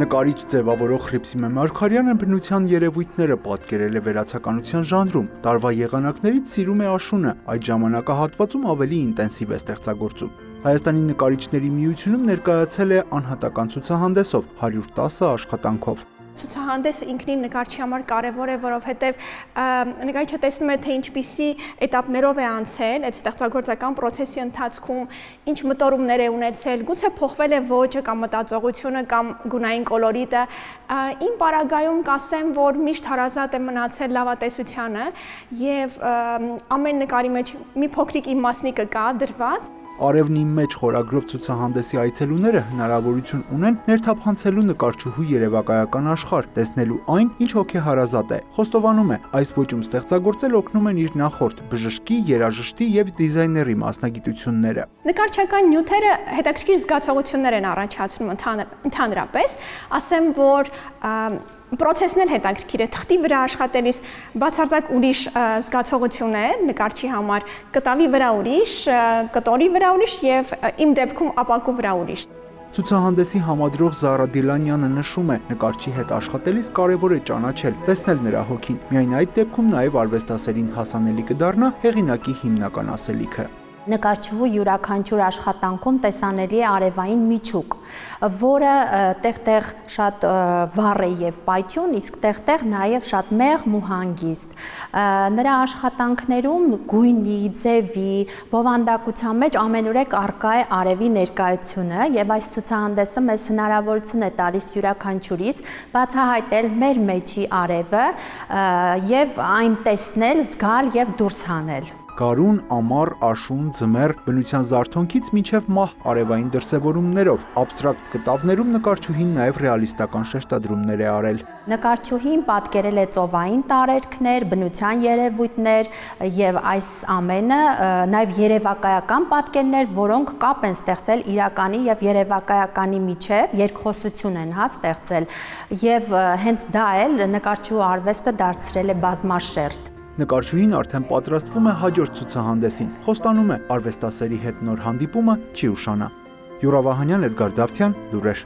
Նկարիչ ձևավորող Հռիփսիմե Մարգարյանը բնության երևույթները պատկերել է վերացականության ժանրում, տարվա եղանակներից սիրում է աշունը, այդ ժամանակահատվածում ավելի ինտենսիվ է ստեղծագործում։ Հայաստանի նկարիչների միությունում ներկայացել է անհատական ցուցահանդեսով 110 աշխատանքով։ Ցուցահանդեսը ինքնին նկարչի համար կարևոր է, որովհետև նկարիչը տեսնում է, թե ինչպիսի էտապներով է անցել այդ ստեղծագործական process-ի ընթացքում, ինչ մտորումներ է ունեցել, գուցե փոխվել է ոճը կամ մտածողությունը կամ գունային կոլորիտը։ Իմ պարագայում կասեմ, որ միշտ հարազատ է մնացել լավատեսությանը եւ ամեն նկարի մեջ մի փոքրիկ իմաստնիկը կա դրված։ Արևն իմ մեջ խորագրով ցուցահանդեսի այցելուները հնարավորություն ունեն ներթափանցելու նկարչուհու երևակայական աշխարհ, տեսնելու այն, ինչ հոգեհարազատ է։ Խոստովանում է, այս ոճում ստեղծագործել օգնում են իր նախորդ բժշկի, երաժշտի եւ դիզայների մասնագիտությունները։ Նկարչական նյութերը հետաքրքիր զգացողություններ են առաջացնում ընդհանրապես, ասեմ, որ Պրոցեսն հետաքրքիր է, թղթի վրա աշխատելիս բացարձակ ուրիշ զգացողություն է նկարչի համար, կտավի վրա ուրիշ, կտորի վրա ուրիշ եւ իմ դեպքում ապակու վրա ուրիշ։ Ցուցահանդեսի համադրող Զարա Դիլանյանը նշում է, նկարչի հետ աշխատելիս կարևոր է ճանաչել, տեսնել նրա հոգին։ Միայն այդ դեպքում նաև արվեստասերին հասանելի կդառնա հեղինակի հիմնական ասելիքը։ Նկարչուհու յուրաքանչյուր աշխատանքում տեսանելի է արևային միջուկ, որը տեղ-տեղ շատ վառ է եւ պայթյուն, իսկ տեղ-տեղ նաեւ շատ մեղմ ու հանգիստ։ Նրա աշխատանքներում գույնի, ձևի, բովանդակության մեջ ամենուրեք առկա է արևի ներկայությունը եւ այս ցուցահանդեսը մեզ հնարավորություն է տալիս յուրաքանչյուրից բացահայտել մեր մեջի արևը եւ այն տեսնել, զգալ եւ դուրս հանել։ Գարուն, ամառ, աշուն, ձմեռ, բնության զարթոնքից մինչև մահ արևային դրսևորումներով, աբստրակտ կտավներում նկարչուհին նաև ռեալիստական շեշտադրումներ է արել։ Նկարչուհին պատկերել է ծովային տարերքներ, բնության երևույթներ եւ այս ամենը նաև երևակայական պատկերներ, որոնք կապ են ստեղծել իրականի եւ երևակայականի միջև, երկխոսություն են ստեղծել եւ հենց դա էլ նկարչուհու արվեստը դարձրել է բազմաշերտ։ Նկարչուհին արդեն պատրաստվում է հաջորդ ցուցահանդեսին, խոստանում է արվեստասերի հետ նոր հանդիպումը չի ուշանա։ Յուրա Վահանյան, Էդգար Դավթյան, լուրեր։